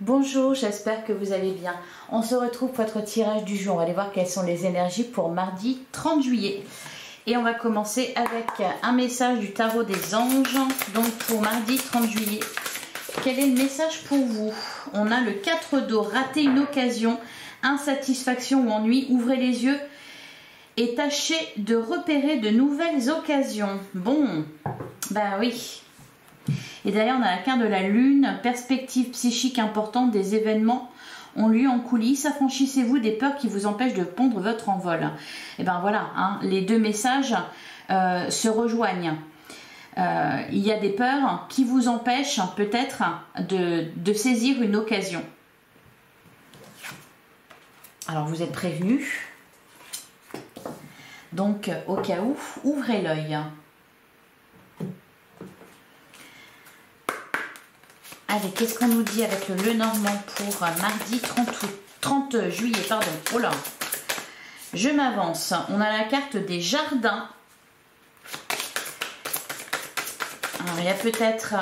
Bonjour, j'espère que vous allez bien. On se retrouve pour votre tirage du jour. On va aller voir quelles sont les énergies pour mardi 30 juillet. Et on va commencer avec un message du tarot des anges. Donc pour mardi 30 juillet, quel est le message pour vous? On a le 4 d'eau, rater une occasion, insatisfaction ou ennui, ouvrez les yeux et tâchez de repérer de nouvelles occasions. Bon, ben oui. Et derrière, on a la carte de la lune, perspective psychique importante des événements ont lieu en coulisses. Affranchissez-vous des peurs qui vous empêchent de pondre votre envol. Et ben voilà, hein, les deux messages se rejoignent. Il y a des peurs qui vous empêchent peut-être de saisir une occasion. Alors vous êtes prévenus. Donc au cas où, ouvrez l'œil. Allez, qu'est-ce qu'on nous dit avec le Lenormand pour mardi 30 juillet, pardon. Oh là, je m'avance. On a la carte des jardins. Alors, il y a peut-être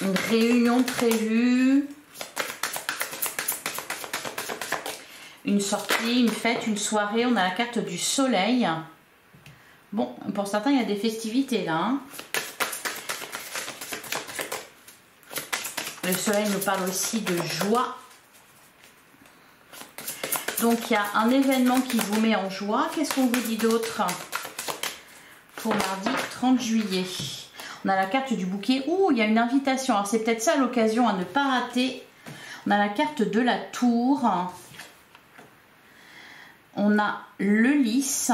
une réunion prévue, une sortie, une fête, une soirée. On a la carte du soleil. Bon, pour certains, il y a des festivités là, hein. Le soleil nous parle aussi de joie. Donc, il y a un événement qui vous met en joie. Qu'est-ce qu'on vous dit d'autre pour mardi 30 juillet? On a la carte du bouquet. Ouh, il y a une invitation. Alors, c'est peut-être ça l'occasion à ne pas rater. On a la carte de la tour. On a le lys.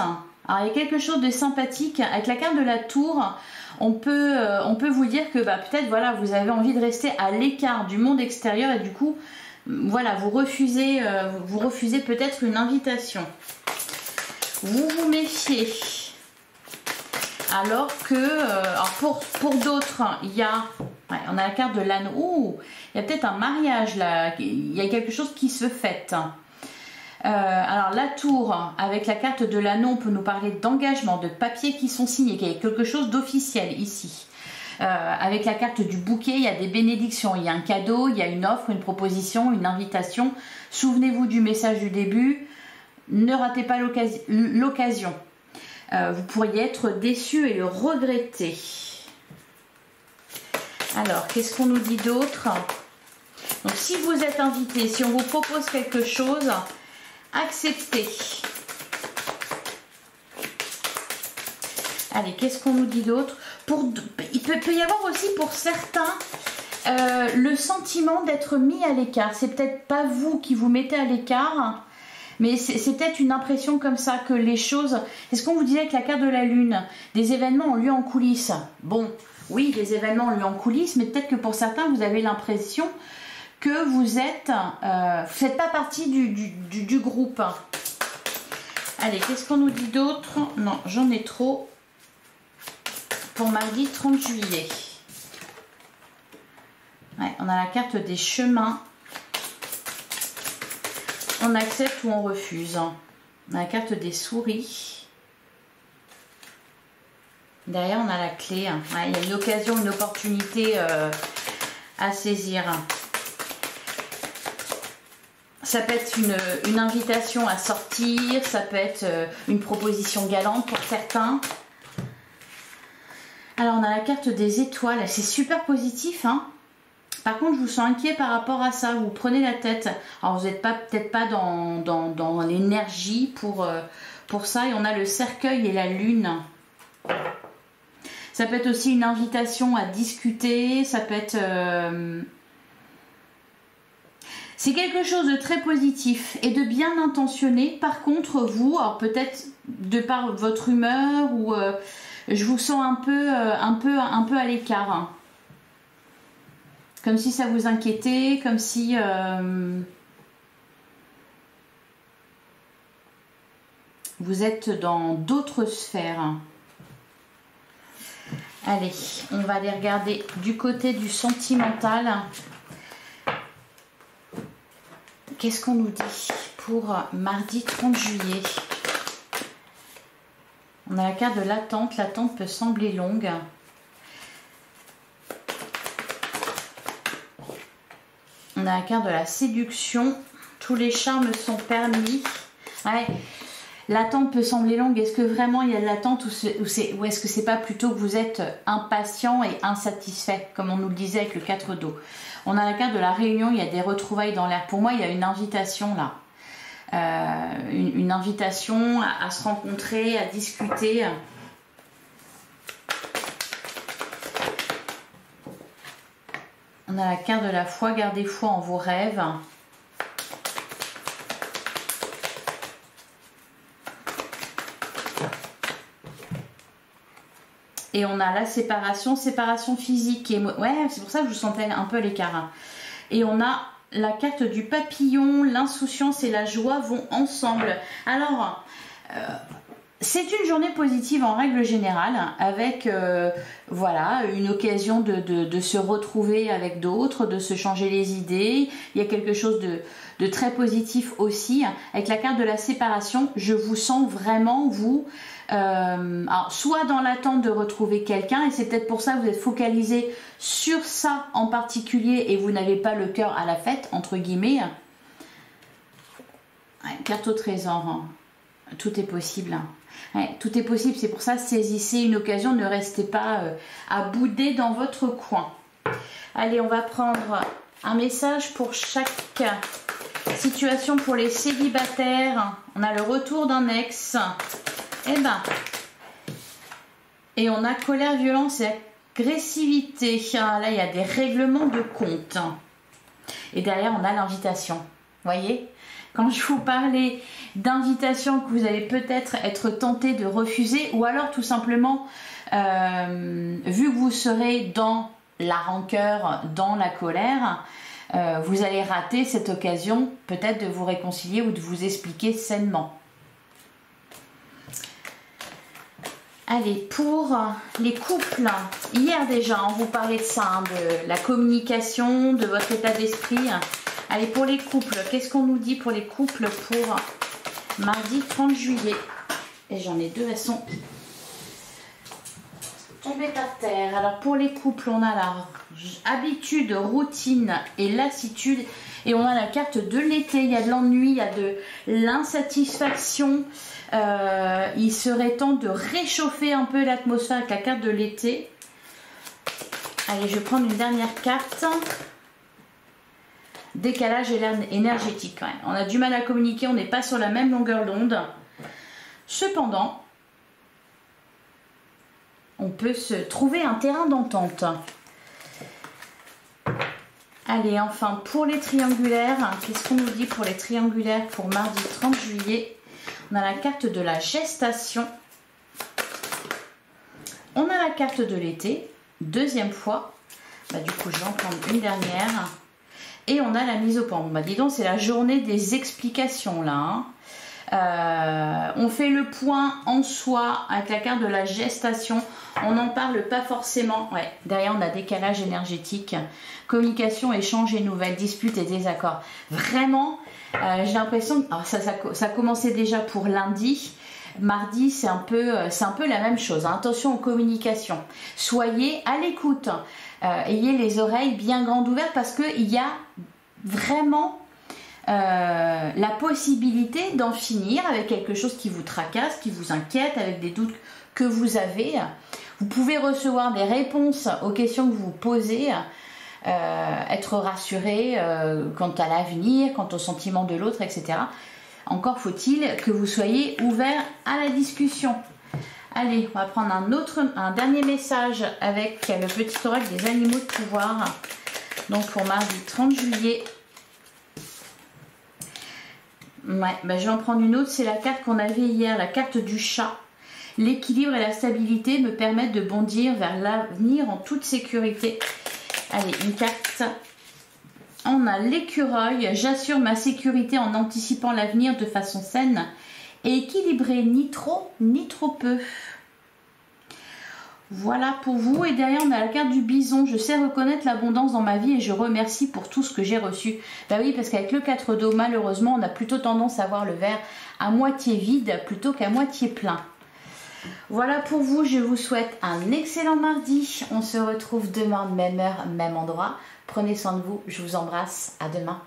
Alors, il y a quelque chose de sympathique. Avec la carte de la tour, on peut vous dire que peut-être voilà, vous avez envie de rester à l'écart du monde extérieur et du coup, voilà, vous refusez peut-être une invitation. Vous vous méfiez. Alors que, pour d'autres, il y a, on a la carte de l'anneau. Ouh, il y a peut-être un mariage là, il y a quelque chose qui se fête. Alors la tour, avec la carte de l'anneau, on peut nous parler d'engagement, de papiers qui sont signés, qu'il y a quelque chose d'officiel ici. Avec la carte du bouquet, il y a des bénédictions, il y a un cadeau, il y a une offre, une proposition, une invitation. Souvenez-vous du message du début, ne ratez pas l'occasion. Vous pourriez être déçu et le regretter. Alors, qu'est-ce qu'on nous dit d'autre? Donc si vous êtes invité, si on vous propose quelque chose, acceptez. Allez, qu'est-ce qu'on nous dit d'autre? Il peut y avoir aussi pour certains le sentiment d'être mis à l'écart. C'est peut-être pas vous qui vous mettez à l'écart, mais c'est peut-être une impression comme ça que les choses... C'est ce qu'on vous disait avec la carte de la lune. Des événements ont lieu en coulisses. Bon, oui, des événements ont lieu en coulisses, mais peut-être que pour certains, vous avez l'impression que vous faites pas partie du groupe. Allez, qu'est-ce qu'on nous dit d'autre? Non, j'en ai trop. Pour mardi 30 juillet. Ouais, on a la carte des chemins. On accepte ou on refuse. On a la carte des souris. Derrière, on a la clé. Ouais, il y a une occasion, une opportunité à saisir. Ça peut être une invitation à sortir, ça peut être une proposition galante pour certains. Alors, on a la carte des étoiles, c'est super positif, hein. Par contre, je vous sens inquiet par rapport à ça, vous prenez la tête. Alors, vous n'êtes peut-être pas dans l'énergie pour ça. Et on a le cercueil et la lune. Ça peut être aussi une invitation à discuter, ça peut être... C'est quelque chose de très positif et de bien intentionné. Par contre, vous, alors peut-être de par votre humeur ou je vous sens un peu à l'écart. Hein. Comme si ça vous inquiétait, comme si vous êtes dans d'autres sphères. Allez, on va aller regarder du côté du sentimental. Qu'est-ce qu'on nous dit pour mardi 30 juillet? On a la carte de l'attente. L'attente peut sembler longue. On a la carte de la séduction. Tous les charmes sont permis. Ouais. L'attente peut sembler longue. Est-ce que vraiment il y a de l'attente ou est-ce que c'est pas plutôt que vous êtes impatient et insatisfait, comme on nous le disait avec le 4 d'eau. On a la carte de la réunion, il y a des retrouvailles dans l'air. Pour moi, il y a une invitation là. Une invitation à se rencontrer, à discuter. On a la carte de la foi, gardez foi en vos rêves. Et on a la séparation physique. Ouais, c'est pour ça que je vous sentais un peu l'écart. Hein. Et on a la carte du papillon, l'insouciance et la joie vont ensemble. Alors, c'est une journée positive en règle générale, avec voilà, une occasion de se retrouver avec d'autres, de se changer les idées. Il y a quelque chose de très positif aussi. Avec la carte de la séparation, je vous sens vraiment, vous... alors, soit dans l'attente de retrouver quelqu'un, et c'est peut-être pour ça que vous êtes focalisé sur ça en particulier et vous n'avez pas le cœur à la fête, entre guillemets. Ouais, carte au trésor, hein. Tout est possible. Ouais, tout est possible, c'est pour ça saisissez une occasion, ne restez pas à bouder dans votre coin. Allez, on va prendre un message pour chaque situation pour les célibataires. On a le retour d'un ex. Et on a colère, violence et agressivité. Ah, là, il y a des règlements de compte. Et derrière, on a l'invitation. Voyez, quand je vous parlais d'invitation que vous allez peut-être être tenté de refuser, ou alors tout simplement, vu que vous serez dans la rancœur, dans la colère, vous allez rater cette occasion peut-être de vous réconcilier ou de vous expliquer sainement. Allez, pour les couples, hier déjà, on vous parlait de ça, hein, de la communication, de votre état d'esprit. Allez, pour les couples, qu'est-ce qu'on nous dit pour les couples pour mardi 30 juillet? Et j'en ai deux, elles sont tombées par terre. Alors, pour les couples, on a la habitude, routine et lassitude. Et on a la carte de l'été, il y a de l'ennui, il y a de l'insatisfaction. Il serait temps de réchauffer un peu l'atmosphère avec la carte de l'été. Allez, je vais prendre une dernière carte. Décalage énergétique quand même. On a du mal à communiquer, on n'est pas sur la même longueur d'onde. Cependant, on peut se trouver un terrain d'entente. Allez, enfin, pour les triangulaires, qu'est-ce qu'on nous dit pour les triangulaires pour mardi 30 juillet? On a la carte de la gestation. On a la carte de l'été, deuxième fois. Bah, du coup, je vais en prendre une dernière. Et on a la mise au point. Bon, bah, dis donc, c'est la journée des explications, là. Hein. On fait le point en soi avec la carte de la gestation. On n'en parle pas forcément. Ouais, derrière, on a décalage énergétique. Communication, échange et nouvelles, disputes et désaccords. Vraiment... j'ai l'impression que ça commençait déjà pour lundi. Mardi, c'est un peu la même chose. Hein. Attention aux communications. Soyez à l'écoute. Ayez les oreilles bien grandes ouvertes parce qu'il y a vraiment la possibilité d'en finir avec quelque chose qui vous tracasse, qui vous inquiète, avec des doutes que vous avez. Vous pouvez recevoir des réponses aux questions que vous vous posez. Être rassuré quant à l'avenir, quant au sentiment de l'autre, etc. Encore faut-il que vous soyez ouvert à la discussion. Allez, on va prendre un dernier message avec le petit oracle des animaux de pouvoir. Donc pour mardi 30 juillet. Ouais, bah je vais en prendre une autre, c'est la carte qu'on avait hier, la carte du chat. L'équilibre et la stabilité me permettent de bondir vers l'avenir en toute sécurité. Allez, une carte. On a l'écureuil. J'assure ma sécurité en anticipant l'avenir de façon saine et équilibrée, ni trop ni trop peu. Voilà pour vous. Et derrière, on a la carte du bison. Je sais reconnaître l'abondance dans ma vie et je remercie pour tout ce que j'ai reçu. Bah oui, parce qu'avec le 4 d'eau, malheureusement, on a plutôt tendance à voir le verre à moitié vide plutôt qu'à moitié plein. Voilà pour vous, je vous souhaite un excellent mardi. On se retrouve demain, même heure, même endroit. Prenez soin de vous, je vous embrasse, à demain.